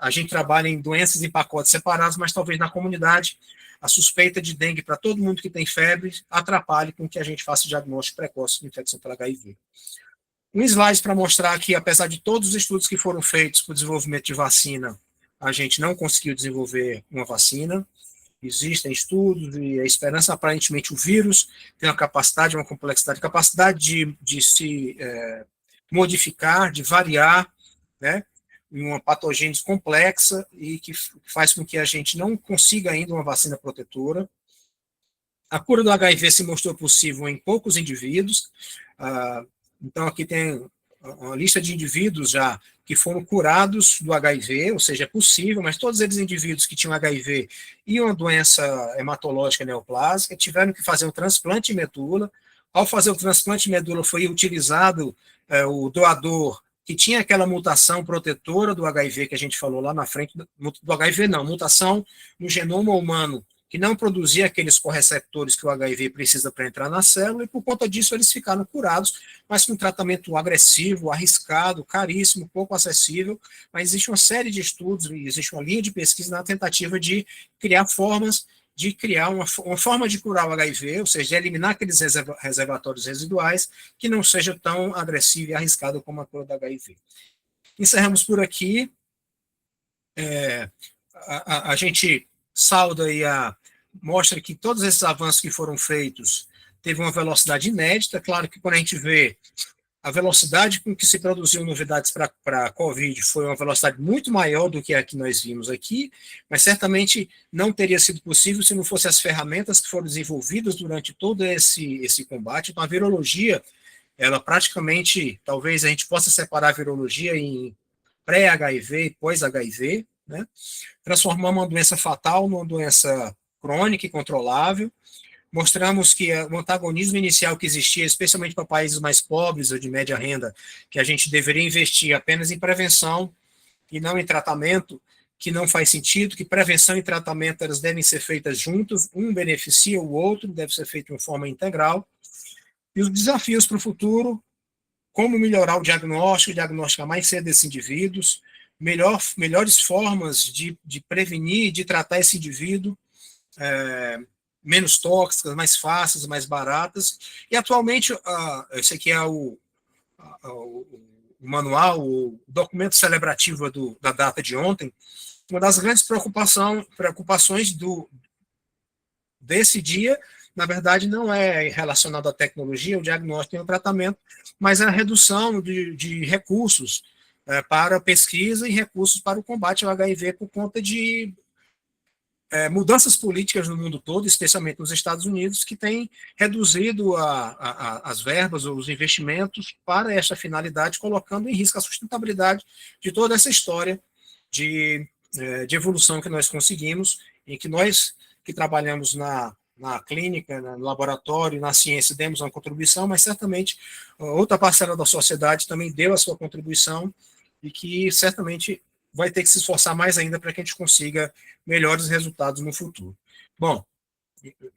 A: a gente trabalha em doenças em pacotes separados, mas talvez na comunidade a suspeita de dengue para todo mundo que tem febre atrapalhe com que a gente faça diagnóstico precoce de infecção pelo HIV. Um slide para mostrar que, apesar de todos os estudos que foram feitos para o desenvolvimento de vacina, a gente não conseguiu desenvolver uma vacina. Existem estudos e a esperança, aparentemente, o vírus tem uma capacidade, uma complexidade, capacidade de se modificar, de variar, né, em uma patogênese complexa e que faz com que a gente não consiga ainda uma vacina protetora. A cura do HIV se mostrou possível em poucos indivíduos. Então, aqui tem uma lista de indivíduos já que foram curados do HIV, ou seja, é possível, mas todos eles indivíduos que tinham HIV e uma doença hematológica neoplásica tiveram que fazer um transplante de medula. Ao fazer o transplante de medula, foi utilizado o doador que tinha aquela mutação protetora do HIV que a gente falou lá na frente, do HIV não, mutação no genoma humano, que não produzia aqueles correceptores que o HIV precisa para entrar na célula, e por conta disso eles ficaram curados, mas com um tratamento agressivo, arriscado, caríssimo, pouco acessível. Mas existe uma série de estudos, existe uma linha de pesquisa na tentativa de criar formas de criar uma forma de curar o HIV, ou seja, de eliminar aqueles reservatórios residuais que não seja tão agressivo e arriscado como a cura do HIV. Encerramos por aqui. A gente sauda e mostra que todos esses avanços que foram feitos teve uma velocidade inédita. Claro que quando a gente vê a velocidade com que se produziu novidades para a Covid foi uma velocidade muito maior do que a que nós vimos aqui, mas certamente não teria sido possível se não fossem as ferramentas que foram desenvolvidas durante todo esse combate. Então, a virologia, ela praticamente, talvez a gente possa separar a virologia em pré-HIV e pós-HIV, né? Transformamos uma doença fatal numa doença crônica e controlável. Mostramos que o antagonismo inicial que existia, especialmente para países mais pobres ou de média renda, que a gente deveria investir apenas em prevenção e não em tratamento, que não faz sentido, que prevenção e tratamento elas devem ser feitas juntos, um beneficia o outro, deve ser feito de uma forma integral. E os desafios para o futuro, como melhorar o diagnóstico, diagnosticar mais cedo esses indivíduos, melhores formas de prevenir e de tratar esse indivíduo, menos tóxicas, mais fáceis, mais baratas. E atualmente, esse aqui é o manual, o documento celebrativo da data de ontem. Uma das grandes preocupações desse dia, na verdade, não é relacionado à tecnologia, o diagnóstico e o tratamento, mas a redução de recursos para pesquisa e recursos para o combate ao HIV por conta de mudanças políticas no mundo todo, especialmente nos Estados Unidos, que têm reduzido as verbas ou os investimentos para esta finalidade, colocando em risco a sustentabilidade de toda essa história de evolução que nós conseguimos, em que nós que trabalhamos na clínica, no laboratório, na ciência, demos uma contribuição, mas certamente outra parcela da sociedade também deu a sua contribuição e que certamente vai ter que se esforçar mais ainda para que a gente consiga melhores resultados no futuro. Bom,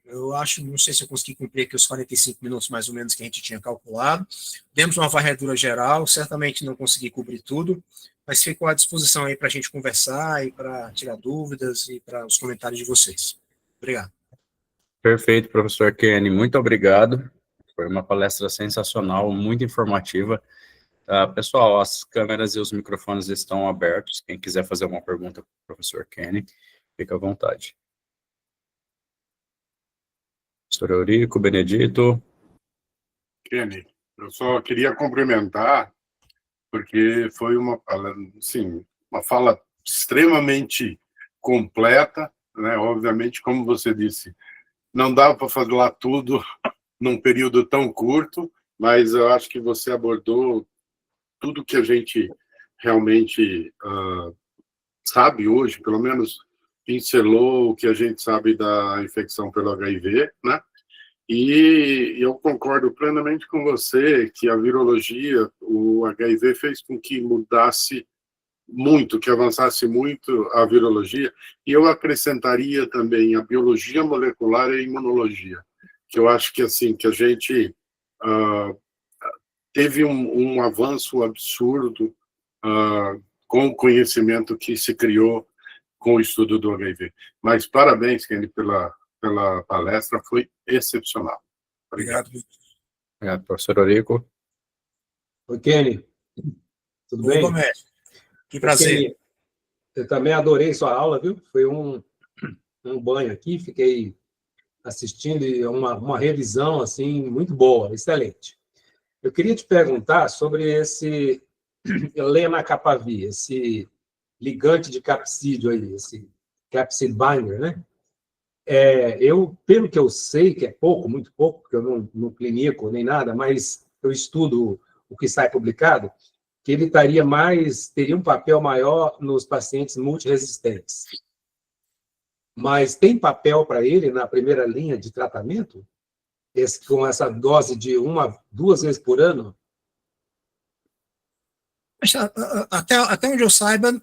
A: eu acho, não sei se eu consegui cumprir aqui os 45 minutos mais ou menos que a gente tinha calculado. Demos uma varredura geral, certamente não consegui cobrir tudo, mas fico à disposição aí para a gente conversar e para tirar dúvidas e para os comentários de vocês. Obrigado.
B: Perfeito, professor Kenny, muito obrigado. Foi uma palestra sensacional, muito informativa. Pessoal, as câmeras e os microfones estão abertos. Quem quiser fazer uma pergunta para o professor Kenny, fica à vontade. Professor Eurico, Benedito.
C: Kenny, eu só queria cumprimentar, porque foi uma fala extremamente completa, né? Obviamente, como você disse, não dá para fazer lá tudo num período tão curto, mas eu acho que você abordou tudo que a gente realmente sabe hoje, pelo menos pincelou o que a gente sabe da infecção pelo HIV, né? E eu concordo plenamente com você que a virologia, o HIV fez com que mudasse muito, que avançasse muito a virologia, e eu acrescentaria também a biologia molecular e a imunologia, que eu acho que assim que a gente teve um avanço absurdo com o conhecimento que se criou com o estudo do HIV. Mas parabéns, Kenny, pela palestra, foi excepcional. Obrigado.
B: Obrigado, professor Eurico.
D: Oi, Kenny. Tudo bem?
A: Gomes. Que prazer.
D: Kenny, eu também adorei sua aula, viu? Foi um banho aqui, fiquei assistindo e uma revisão assim muito boa, excelente. Eu queria te perguntar sobre esse lenacapavir, esse ligante de capsídeo aí, esse capsid binder, né? Pelo que eu sei, que é pouco, muito pouco, porque eu não clinico nem nada, mas eu estudo o que sai publicado, que ele teria um papel maior nos pacientes multiresistentes. Mas tem papel para ele na primeira linha de tratamento? Com essa dose de 2 vezes por ano?
A: Até onde eu saiba,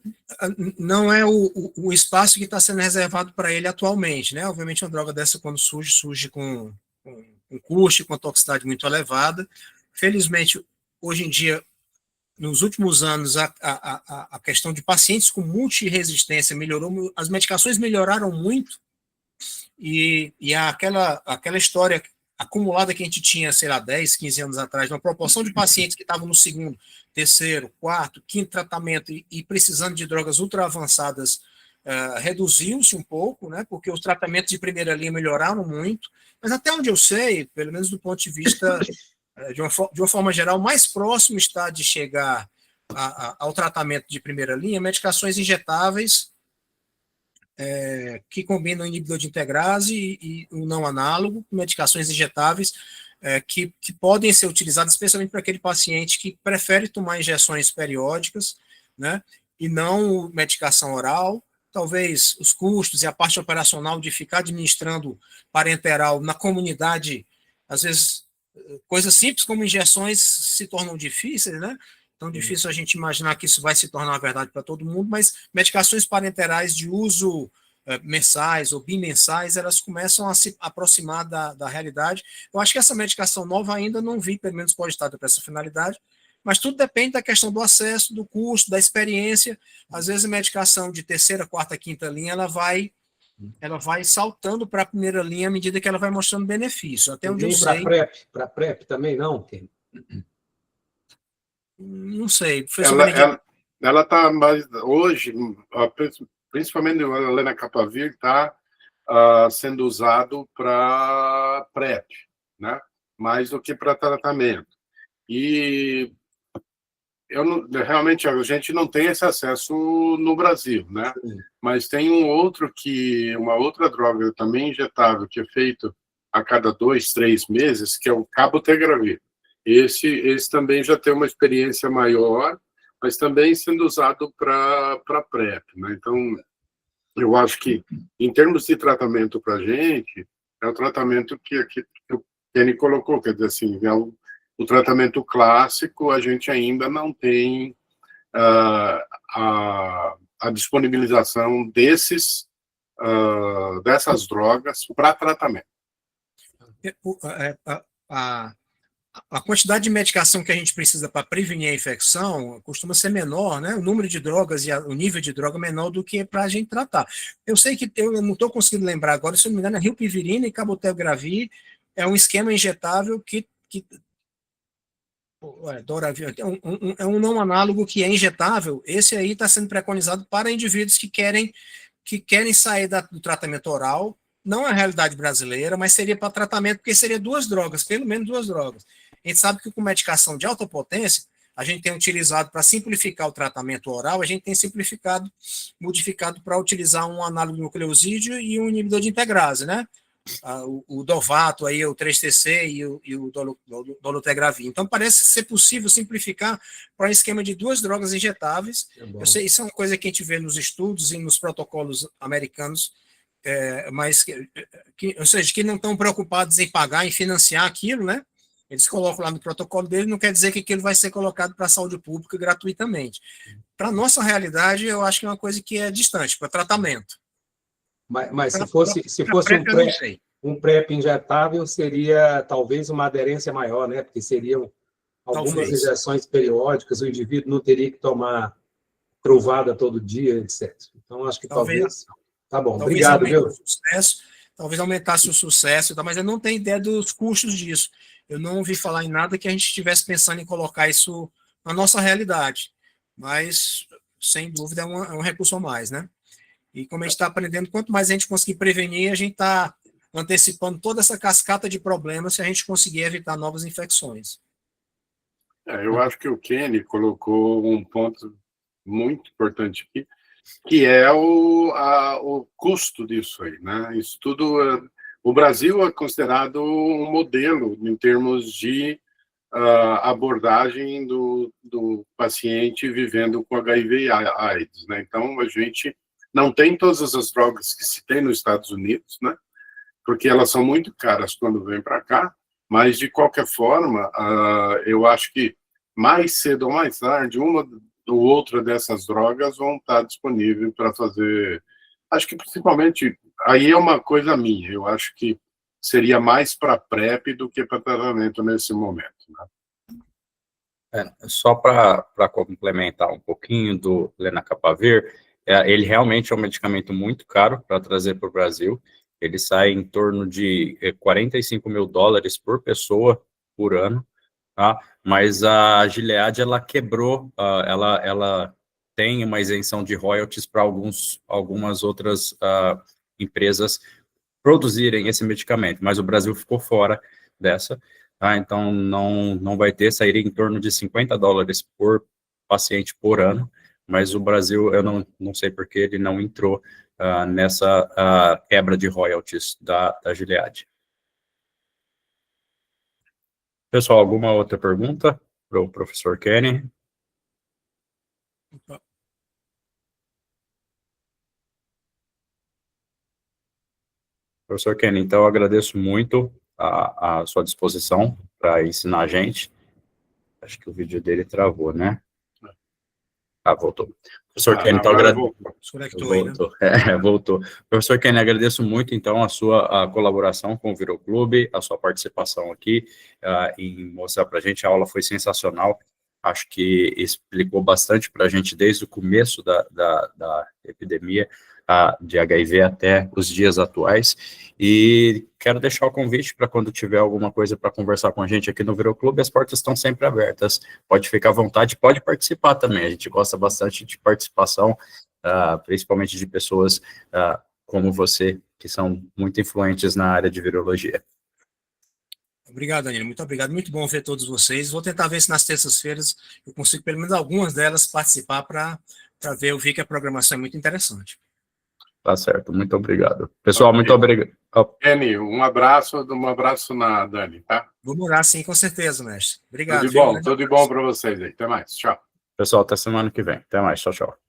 A: não é o espaço que está sendo reservado para ele atualmente, né? Obviamente, uma droga dessa, quando surge com custo, com toxicidade muito elevada. Felizmente, hoje em dia, nos últimos anos, a questão de pacientes com multiresistência melhorou, as medicações melhoraram muito, e aquela história acumulada que a gente tinha, sei lá, 10, 15 anos atrás, uma proporção de pacientes que estavam no segundo, terceiro, quarto, quinto tratamento e precisando de drogas ultra avançadas, reduziu-se um pouco, né, porque os tratamentos de primeira linha melhoraram muito, mas até onde eu sei, pelo menos do ponto de vista, de uma forma geral, mais próximo está de chegar ao tratamento de primeira linha, medicações injetáveis, que combinam o inibidor de integrase e o não análogo, medicações injetáveis, que podem ser utilizadas especialmente para aquele paciente que prefere tomar injeções periódicas, né, e não medicação oral. Talvez os custos e a parte operacional de ficar administrando parenteral na comunidade, às vezes, coisas simples como injeções se tornam difíceis, né? Tão difícil a gente imaginar que isso vai se tornar uma verdade para todo mundo, mas medicações parenterais de uso mensais ou bimensais, elas começam a se aproximar da realidade. Eu acho que essa medicação nova ainda não vi, pelo menos projetada para essa finalidade, mas tudo depende da questão do acesso, do custo, da experiência. Às vezes a medicação de terceira, quarta, quinta linha, ela vai saltando para a primeira linha à medida que ela vai mostrando benefício. Até onde eu sei.
D: Para PrEP também não, Ken?
A: Não sei.
C: Ela está mais hoje, principalmente a lenacapavir, está sendo usado para PrEP, né? Mais do que para tratamento. E realmente a gente não tem esse acesso no Brasil, né? Mas tem uma outra droga também injetável que é feito a cada 2, 3 meses, que é o cabotegravir. Esse também já tem uma experiência maior, mas também sendo usado para PrEP, né? Então, eu acho que, em termos de tratamento para a gente, é o tratamento que o Kenny colocou, quer dizer assim, o tratamento clássico, a gente ainda não tem a disponibilização dessas drogas para tratamento.
A: A quantidade de medicação que a gente precisa para prevenir a infecção costuma ser menor, né? O número de drogas e o nível de droga é menor do que para a gente tratar. Eu sei que eu não estou conseguindo lembrar agora, se não me engano, rilpivirina e cabotegravir é um esquema injetável que é um não análogo que é injetável. Esse aí está sendo preconizado para indivíduos que querem sair do tratamento oral. Não é a realidade brasileira, mas seria para tratamento, porque seria 2 drogas, pelo menos 2 drogas. A gente sabe que com medicação de alta potência, a gente tem utilizado para simplificar o tratamento oral, a gente tem modificado para utilizar um análogo nucleosídeo e um inibidor de integrase, né? O Dovato, aí, o 3TC e o dolutegravir. Então, parece ser possível simplificar para um esquema de 2 drogas injetáveis. Eu sei, isso é uma coisa que a gente vê nos estudos e nos protocolos americanos, mas ou seja, que não estão preocupados em pagar, em financiar aquilo, né? Eles colocam lá no protocolo dele, não quer dizer que aquilo vai ser colocado para a saúde pública gratuitamente. Para a nossa realidade, eu acho que é uma coisa que é distante, para tratamento.
D: Mas se fosse um PrEP injetável, seria talvez uma aderência maior, né? Porque seriam algumas injeções periódicas, o indivíduo não teria que tomar truvada todo dia, etc. Então, acho que talvez... Tá bom, obrigado, viu?
A: Talvez aumentasse o sucesso, mas eu não tenho ideia dos custos disso. Eu não ouvi falar em nada que a gente estivesse pensando em colocar isso na nossa realidade. Mas, sem dúvida, é um recurso a mais, né? E como a gente está aprendendo, quanto mais a gente conseguir prevenir, a gente está antecipando toda essa cascata de problemas se a gente conseguir evitar novas infecções.
C: Eu acho que o Kenny colocou um ponto muito importante aqui, que é o custo disso aí, né? Isso tudo, o Brasil é considerado um modelo em termos de abordagem do paciente vivendo com HIV e AIDS, né? Então, a gente não tem todas as drogas que se tem nos Estados Unidos, né? Porque elas são muito caras quando vêm para cá, mas, de qualquer forma, eu acho que mais cedo ou mais tarde, uma ou outra dessas drogas vão estar disponíveis para fazer... Acho que, principalmente, aí é uma coisa minha, eu acho que seria mais para PrEP do que para tratamento nesse momento, né?
B: Só para complementar um pouquinho do lenacapavir, ele realmente é um medicamento muito caro para trazer para o Brasil, ele sai em torno de $45 mil por pessoa por ano, tá? Mas a Gilead, ela quebrou, ela tem uma isenção de royalties para algumas outras empresas produzirem esse medicamento, mas o Brasil ficou fora dessa, tá? Então não vai ter, sairia em torno de $50 por paciente por ano, mas o Brasil, eu não sei por que ele não entrou nessa quebra de royalties da Gilead. Pessoal, alguma outra pergunta para o professor Kenny? Professor Kenny, então eu agradeço muito a sua disposição para ensinar a gente. Acho que o vídeo dele travou, né? Voltou. Professor Kenny, então voltou. Professor Kenny, agradeço muito, então, a sua colaboração com o Viroclube, a sua participação aqui em mostrar para a gente. A aula foi sensacional. Acho que explicou bastante para a gente desde o começo da epidemia de HIV até os dias atuais, e quero deixar o convite para quando tiver alguma coisa para conversar com a gente aqui no Viroclube, as portas estão sempre abertas, pode ficar à vontade, pode participar também, a gente gosta bastante de participação, principalmente de pessoas como você, que são muito influentes na área de virologia.
A: Obrigado, Danilo, muito obrigado, muito bom ver todos vocês. Vou tentar ver se nas terças-feiras eu consigo pelo menos algumas delas participar para ver, eu vi que a programação é muito interessante.
B: Tá certo, muito obrigado. Pessoal, muito obrigado.
C: Kenny, um abraço na Dani, tá?
A: Vou morar sim, com certeza, mestre. Obrigado.
C: Tudo de bom para vocês aí. Até mais, tchau.
B: Pessoal, até semana que vem. Até mais, tchau, tchau.